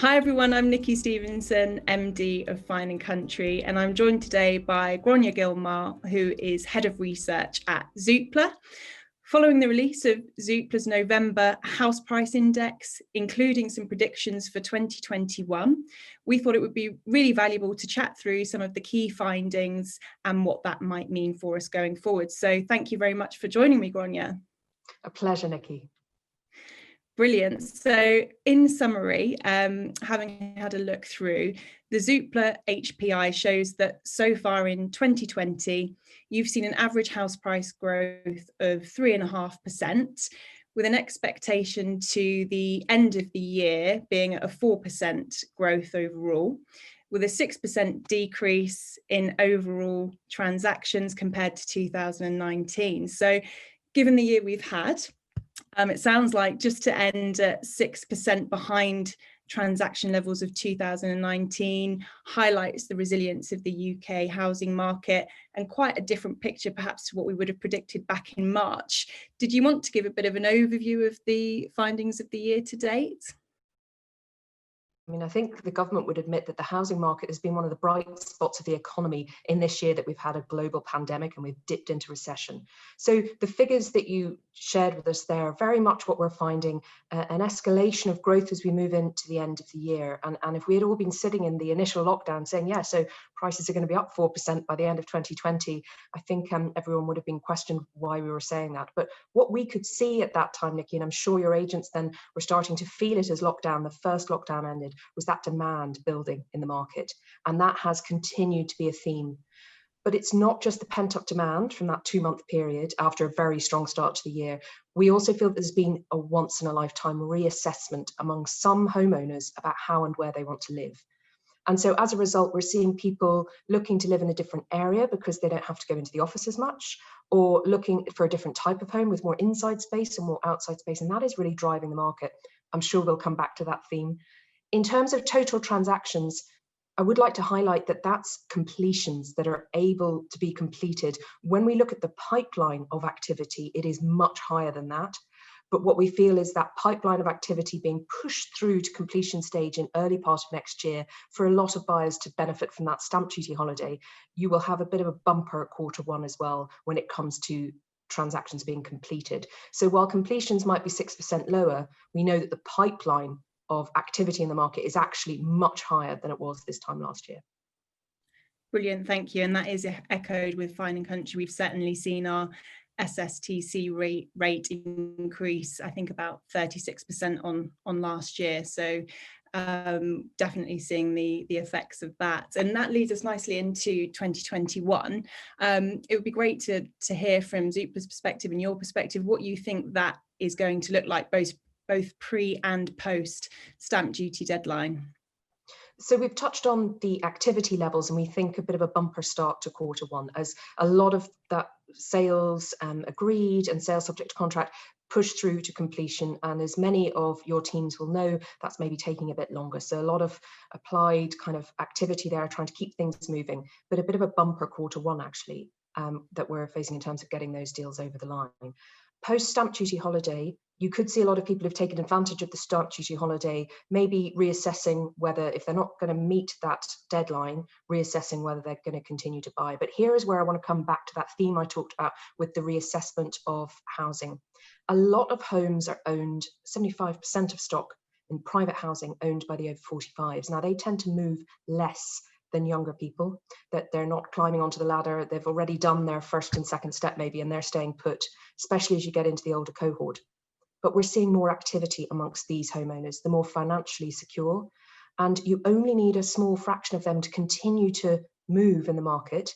Hi everyone, I'm Nicky Stevenson, MD of Fine and Country, and I'm joined today by Gráinne Gilmore, who is Head of Research at Zoopla. Following the release of Zoopla's November House Price Index, including some predictions for 2021, we thought it would be really valuable to chat through some of the key findings and what that might mean for us going forward. So thank you very much for joining me, Gráinne. A pleasure, Nicky. Brilliant. So in summary, having had a look through, the Zoopla HPI shows that so far in 2020, you've seen an average house price growth of 3.5%, with an expectation to the end of the year being at a 4% growth overall, with a 6% decrease in overall transactions compared to 2019. So given the year we've had, it sounds like just to end at 6% behind transaction levels of 2019 highlights the resilience of the UK housing market and quite a different picture perhaps to what we would have predicted back in March. Did you want to give a bit of an overview of the findings of the year to date? I mean, I think the government would admit that the housing market has been one of the bright spots of the economy in this year that we've had a global pandemic and we've dipped into recession. So the figures that you shared with us there are very much what we're finding, an escalation of growth as we move into the end of the year. And if we had all been sitting in the initial lockdown saying, yeah, so prices are going to be up 4% by the end of 2020, I think everyone would have been questioned why we were saying that. But what we could see at that time, Nicky, and I'm sure your agents then were starting to feel it as the first lockdown ended, was that demand building in the market. And that has continued to be a theme. But it's not just the pent-up demand from that 2-month period after a very strong start to the year. We also feel that there's been a once-in-a-lifetime reassessment among some homeowners about how and where they want to live. And so as a result, we're seeing people looking to live in a different area because they don't have to go into the office as much, or looking for a different type of home with more inside space and more outside space. And that is really driving the market. I'm sure we'll come back to that theme. In terms of total transactions, I would like to highlight that that's completions that are able to be completed. When we look at the pipeline of activity, it is much higher than that. But what we feel is that pipeline of activity being pushed through to completion stage in early part of next year for a lot of buyers to benefit from that stamp duty holiday. You will have a bit of a bumper at Q1 as well when it comes to transactions being completed. So while completions might be 6% lower, we know that the pipeline of activity in the market is actually much higher than it was this time last year. Brilliant, thank you. And that is echoed with Fine and Country. We've certainly seen our SSTC rate increase, I think about 36% on last year. So definitely seeing the effects of that. And that leads us nicely into 2021. It would be great to hear from Zoopla's perspective and your perspective what you think that is going to look like both pre and post stamp duty deadline. So we've touched on the activity levels and we think a bit of a bumper start to Q1 as a lot of that sales agreed and sales subject to contract pushed through to completion. And as many of your teams will know, that's maybe taking a bit longer. So a lot of applied kind of activity there trying to keep things moving, but a bit of a bumper Q1 actually that we're facing in terms of getting those deals over the line. Post stamp duty holiday, you could see a lot of people who've taken advantage of the stamp duty holiday, maybe reassessing whether, if they're not going to meet that deadline, reassessing whether they're going to continue to buy. But here is where I want to come back to that theme I talked about with the reassessment of housing. A lot of homes are owned, 75% of stock in private housing owned by the over 45s. Now they tend to move less than younger people, that they're not climbing onto the ladder. They've already done their first and second step maybe, and they're staying put, especially as you get into the older cohort. But we're seeing more activity amongst these homeowners, the more financially secure. And you only need a small fraction of them to continue to move in the market,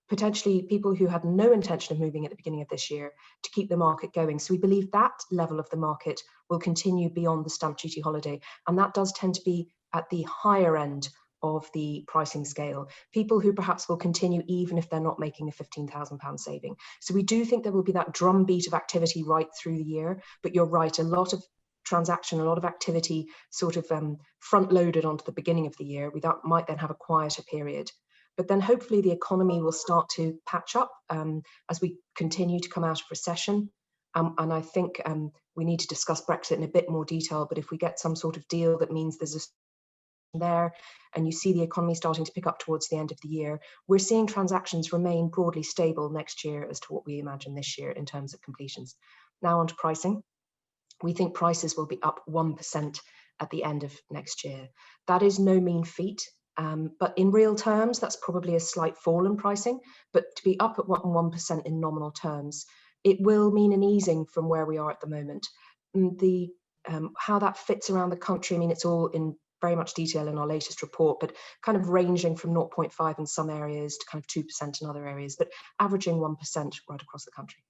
potentially people who had no intention of moving at the beginning of this year, to keep the market going. So we believe that level of the market will continue beyond the stamp duty holiday. And that does tend to be at the higher end of the pricing scale, people who perhaps will continue even if they're not making a £15,000 saving. So we do think there will be that drumbeat of activity right through the year, but you're right, a lot of transaction, a lot of activity sort of front loaded onto the beginning of the year. We might then have a quieter period. But then hopefully the economy will start to patch up as we continue to come out of recession. And I think we need to discuss Brexit in a bit more detail, but if we get some sort of deal that means there's a there, and you see the economy starting to pick up towards the end of the year, we're seeing transactions remain broadly stable next year as to what we imagine this year in terms of completions. Now on to pricing. We think prices will be up 1% at the end of next year. That is no mean feat, but in real terms, that's probably a slight fall in pricing, but to be up at 1% in nominal terms, it will mean an easing from where we are at the moment. How that fits around the country, I mean, it's all in very much detail in our latest report, but kind of ranging from 0.5 in some areas to kind of 2% in other areas, but averaging 1% right across the country.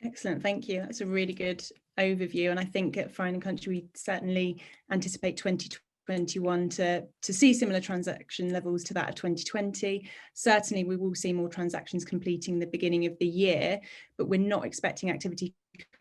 Excellent, thank you. That's a really good overview. And I think at Fine and Country, we certainly anticipate 2021 to see similar transaction levels to that of 2020. Certainly, we will see more transactions completing the beginning of the year, but we're not expecting activity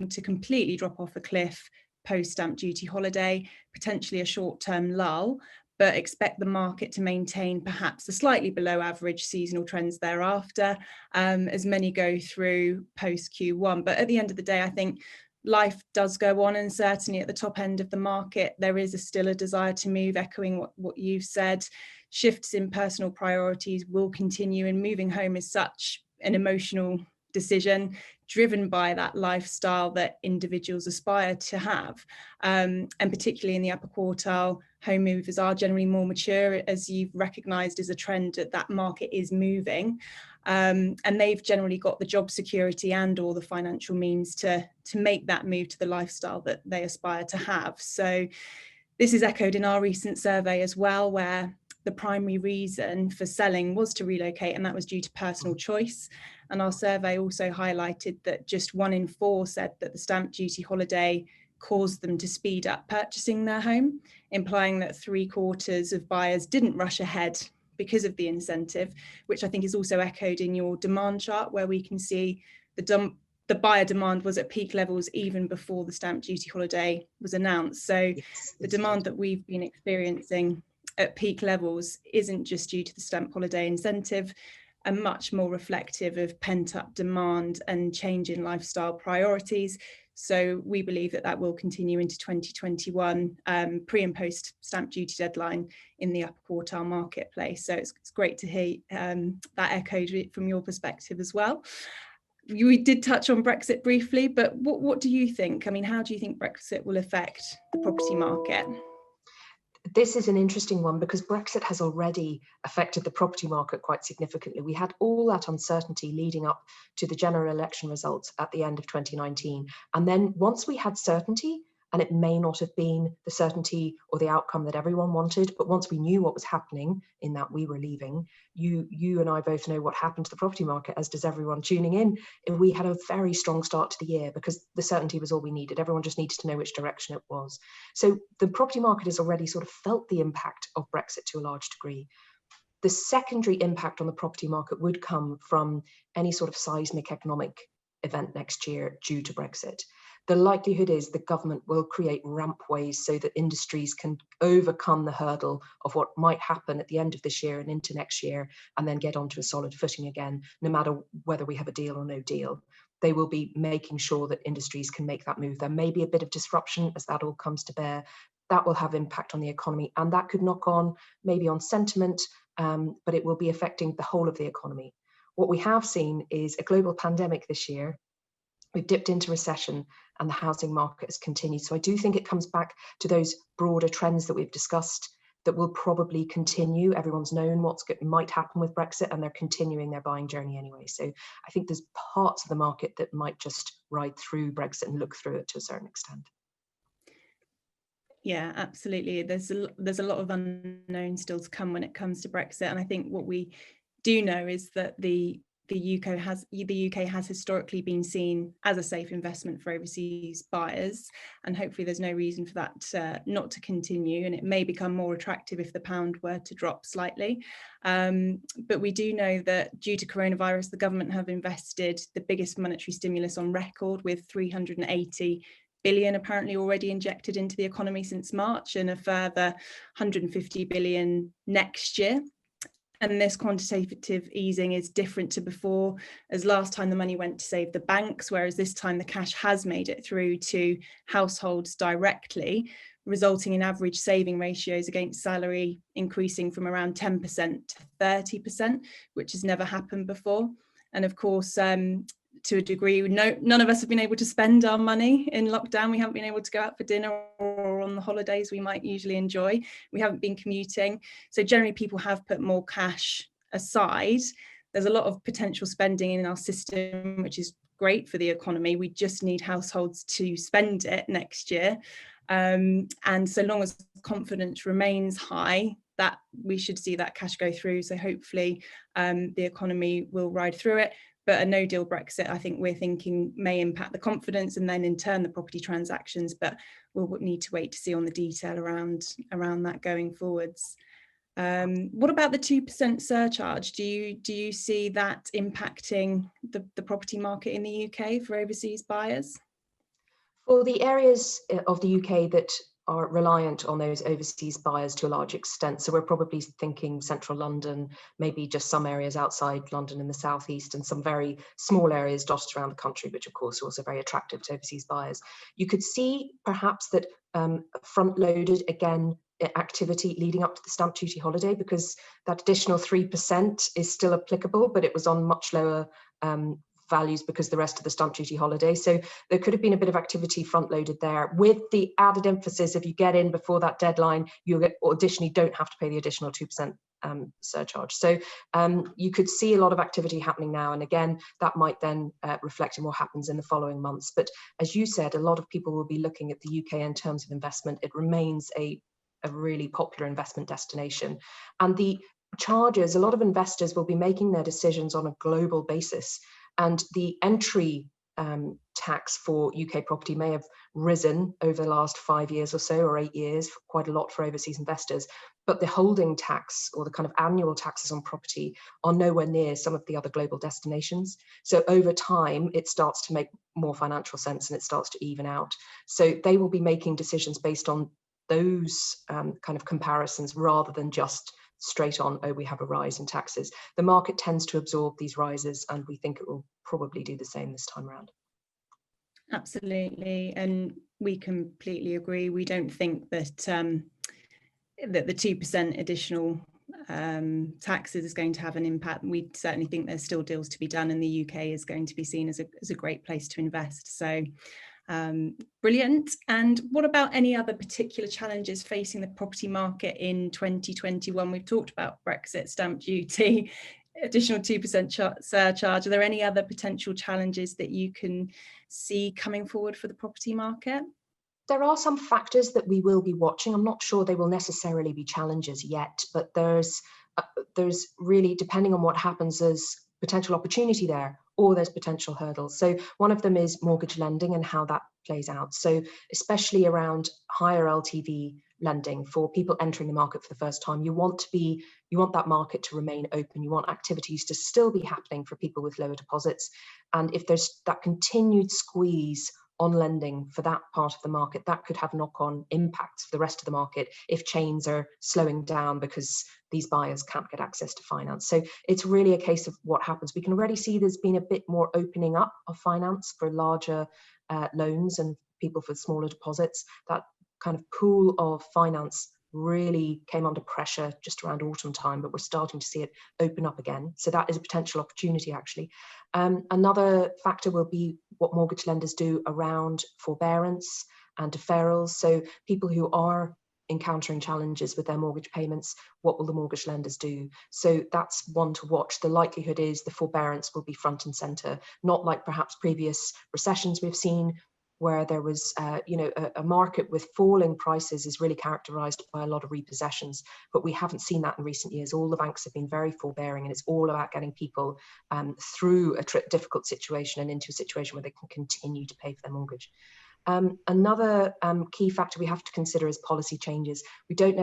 to completely drop off a cliff post stamp duty holiday, potentially a short-term lull, but expect the market to maintain perhaps the slightly below average seasonal trends thereafter, as many go through post Q1. But at the end of the day, I think life does go on, and certainly at the top end of the market, there is still a desire to move, echoing what you've said. Shifts in personal priorities will continue, and moving home is such an emotional decision driven by that lifestyle that individuals aspire to have, and particularly in the upper quartile, home movers are generally more mature, as you've recognised as a trend that market is moving, and they've generally got the job security and or the financial means to make that move to the lifestyle that they aspire to have. So this is echoed in our recent survey as well, where the primary reason for selling was to relocate, and that was due to personal choice. And our survey also highlighted that just 1 in 4 said that the stamp duty holiday caused them to speed up purchasing their home, implying that 3/4 of buyers didn't rush ahead because of the incentive, which I think is also echoed in your demand chart, where we can see the buyer demand was at peak levels even before the stamp duty holiday was announced. So yes, the demand that we've been experiencing at peak levels isn't just due to the stamp holiday incentive, and much more reflective of pent-up demand and change in lifestyle priorities. So we believe that will continue into 2021, pre and post stamp duty deadline in the upper quartile marketplace. So it's great to hear that echoed from your perspective as well. We did touch on Brexit briefly, but what do you think? I mean, how do you think Brexit will affect the property market? This is an interesting one because Brexit has already affected the property market quite significantly. We had all that uncertainty leading up to the general election results at the end of 2019. And then once we had certainty, and it may not have been the certainty or the outcome that everyone wanted, but once we knew what was happening in that we were leaving, you and I both know what happened to the property market, as does everyone tuning in. And we had a very strong start to the year because the certainty was all we needed. Everyone just needed to know which direction it was. So the property market has already sort of felt the impact of Brexit to a large degree. The secondary impact on the property market would come from any sort of seismic economic event next year due to Brexit. The likelihood is the government will create rampways so that industries can overcome the hurdle of what might happen at the end of this year and into next year, and then get onto a solid footing again, no matter whether we have a deal or no deal. They will be making sure that industries can make that move. There may be a bit of disruption as that all comes to bear. That will have impact on the economy, and that could knock on maybe on sentiment, but it will be affecting the whole of the economy. What we have seen is a global pandemic this year. We've dipped into recession and the housing market has continued. So I do think it comes back to those broader trends that we've discussed that will probably continue. Everyone's known what might happen with Brexit, and they're continuing their buying journey anyway. So I think there's parts of the market that might just ride through Brexit and look through it to a certain extent. Yeah, absolutely. There's a lot of unknown still to come when it comes to Brexit. And I think what we do know is that the UK has historically been seen as a safe investment for overseas buyers, and hopefully there's no reason for that not to continue, and it may become more attractive if the pound were to drop slightly. But we do know that due to coronavirus, the government have invested the biggest monetary stimulus on record, with 380 billion apparently already injected into the economy since March, and a further 150 billion next year. And this quantitative easing is different to before, as last time the money went to save the banks, whereas this time the cash has made it through to households directly, resulting in average saving ratios against salary increasing from around 10% to 30%, which has never happened before. And of course, to a degree, none of us have been able to spend our money in lockdown. We haven't been able to go out for dinner or on the holidays we might usually enjoy. We haven't been commuting. So generally people have put more cash aside. There's a lot of potential spending in our system, which is great for the economy. We just need households to spend it next year. And so long as confidence remains high, that we should see that cash go through. So hopefully the economy will ride through it. But a no-deal Brexit, I think we're thinking, may impact the confidence and then in turn the property transactions, but we'll need to wait to see on the detail around that going forwards. What about the 2% surcharge? Do you see that impacting the property market in the UK for overseas buyers? For the areas of the UK that are reliant on those overseas buyers to a large extent, so we're probably thinking central London, maybe just some areas outside London in the southeast, and some very small areas dotted around the country, which of course are also very attractive to overseas buyers. You could see perhaps that front-loaded again activity leading up to the stamp duty holiday, because that additional 3% is still applicable, but it was on much lower values because the rest of the stamp duty holiday. So there could have been a bit of activity front loaded there, with the added emphasis, if you get in before that deadline, you additionally don't have to pay the additional 2% surcharge. So you could see a lot of activity happening now, and again that might then reflect in what happens in the following months. But as you said, a lot of people will be looking at the UK in terms of investment. It remains a really popular investment destination, and the charges, a lot of investors will be making their decisions on a global basis. And the entry tax for UK property may have risen over the last 5 years or so, or 8 years, quite a lot for overseas investors. But the holding tax, or the kind of annual taxes on property, are nowhere near some of the other global destinations. So over time, it starts to make more financial sense and it starts to even out. So they will be making decisions based on those kind of comparisons rather than just straight on, oh, we have a rise in taxes. The market tends to absorb these rises, and we think it will probably do the same this time around. Absolutely, and we completely agree. We don't think that that the 2% additional taxes is going to have an impact. We certainly think there's still deals to be done, and the UK is going to be seen as a great place to invest. So brilliant. And what about any other particular challenges facing the property market in 2021? We've talked about Brexit, stamp duty, additional 2% surcharge. Are there any other potential challenges that you can see coming forward for the property market? There are some factors that we will be watching. I'm not sure they will necessarily be challenges yet, but there's really, depending on what happens, there's potential opportunity there, or there's potential hurdles. So one of them is mortgage lending and how that plays out. So especially around higher LTV lending for people entering the market for the first time, you want that market to remain open. You want activities to still be happening for people with lower deposits. And if there's that continued squeeze on lending for that part of the market, that could have knock-on impacts for the rest of the market if chains are slowing down because these buyers can't get access to finance. So it's really a case of what happens. We can already see there's been a bit more opening up of finance for larger loans and people for smaller deposits. That kind of pool of finance really came under pressure just around autumn time, but we're starting to see it open up again. So that is a potential opportunity, actually. Another factor will be what mortgage lenders do around forbearance and deferrals. So people who are encountering challenges with their mortgage payments, what will the mortgage lenders do? So that's one to watch. The likelihood is the forbearance will be front and center, not like perhaps previous recessions we've seen, where there was a market with falling prices is really characterized by a lot of repossessions. But we haven't seen that in recent years. All the banks have been very forbearing, and it's all about getting people through a difficult situation and into a situation where they can continue to pay for their mortgage. Another key factor we have to consider is policy changes. We don't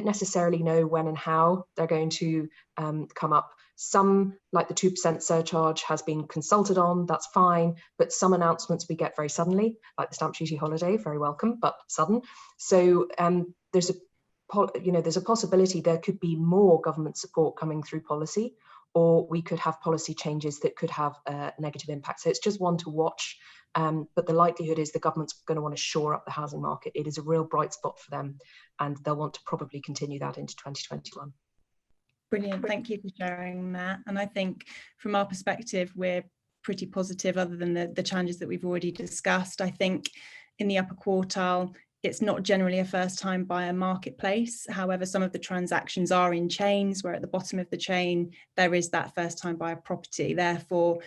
necessarily know when and how they're going to come up. Some, like the 2% surcharge, has been consulted on, that's fine, but some announcements we get very suddenly, like the stamp duty holiday, very welcome, but sudden. So there's there's a possibility there could be more government support coming through policy, or we could have policy changes that could have a negative impact. So it's just one to watch. But the likelihood is the government's going to want to shore up the housing market. It is a real bright spot for them, and they'll want to probably continue that into 2021. Brilliant. Thank you for sharing that. And I think from our perspective, we're pretty positive, other than the challenges that we've already discussed. I think in the upper quartile, it's not generally a first-time buyer marketplace. However, some of the transactions are in chains, where at the bottom of the chain, there is that first-time buyer property. Therefore,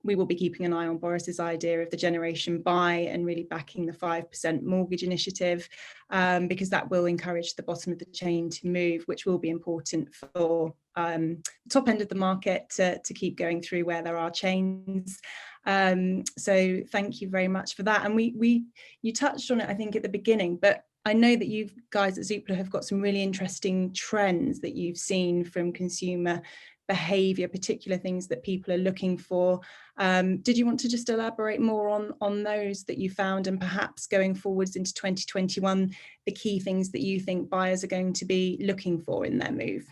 we will be keeping an eye on Boris's idea of the generation buy and really backing the 5% mortgage initiative, because that will encourage the bottom of the chain to move, which will be important for the top end of the market to keep going through where there are chains. So thank you very much for that. And you touched on it, I think, at the beginning, but I know that you guys at Zoopla have got some really interesting trends that you've seen from consumer behaviour, particular things that people are looking for. Did you want to just elaborate more on those that you found, and perhaps going forwards into 2021, the key things that you think buyers are going to be looking for in their move?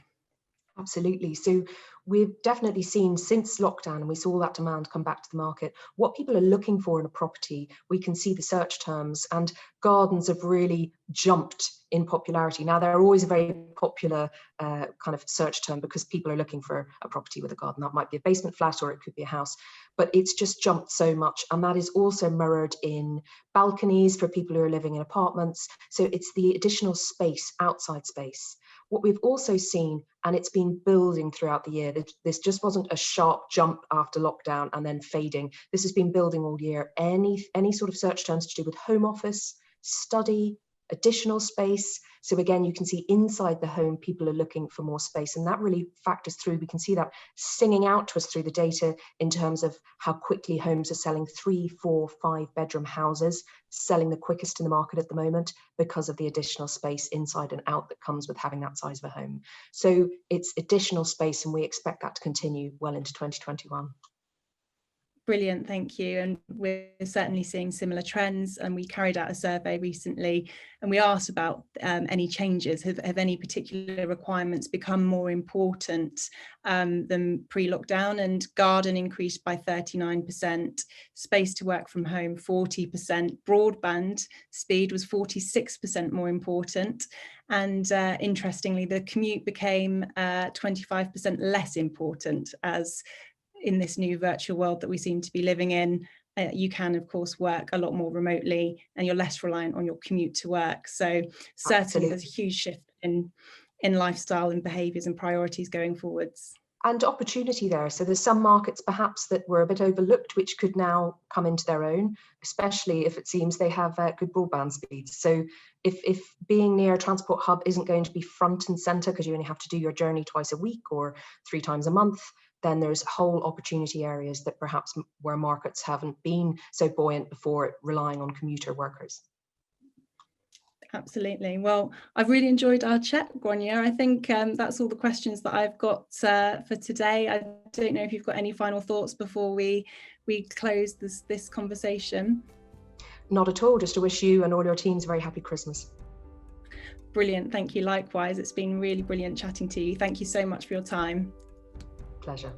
Absolutely. So we've definitely seen since lockdown, and we saw that demand come back to the market, what people are looking for in a property. We can see the search terms, and gardens have really jumped in popularity. Now, they're always a very popular kind of search term because people are looking for a property with a garden. That might be a basement flat, or it could be a house, but it's just jumped so much. And that is also mirrored in balconies for people who are living in apartments. So it's the additional space, outside space. What we've also seen, and it's been building throughout the year, this just wasn't a sharp jump after lockdown and then fading. This has been building all year. Any sort of search terms to do with home office, study, additional space. So again, you can see inside the home, people are looking for more space, and that really factors through. We can see that singing out to us through the data in terms of how quickly homes are selling. 3, 4, 5 bedroom houses selling the quickest in the market at the moment because of the additional space inside and out that comes with having that size of a home. So it's additional space, and we expect that to continue well into 2021. Brilliant, thank you. And we're certainly seeing similar trends, and we carried out a survey recently and we asked about any changes. Have any particular requirements become more important than pre-lockdown? And garden increased by 39%, space to work from home 40%, broadband speed was 46% more important, and interestingly the commute became 25% less important, as in this new virtual world that we seem to be living in, you can of course work a lot more remotely and you're less reliant on your commute to work. So certainly Absolutely. There's a huge shift in lifestyle and behaviours and priorities going forwards. And opportunity there. So there's some markets perhaps that were a bit overlooked, which could now come into their own, especially if it seems they have good broadband speeds. So if being near a transport hub isn't going to be front and centre because you only have to do your journey twice a week or 3 times a month, then there's whole opportunity areas that perhaps where markets haven't been so buoyant before, relying on commuter workers. Absolutely. Well, I've really enjoyed our chat, Gráinne. I think that's all the questions that I've got for today. I don't know if you've got any final thoughts before we close this conversation. Not at all, just to wish you and all your teams a very happy Christmas. Brilliant. Thank you. Likewise. It's been really brilliant chatting to you. Thank you so much for your time. Pleasure.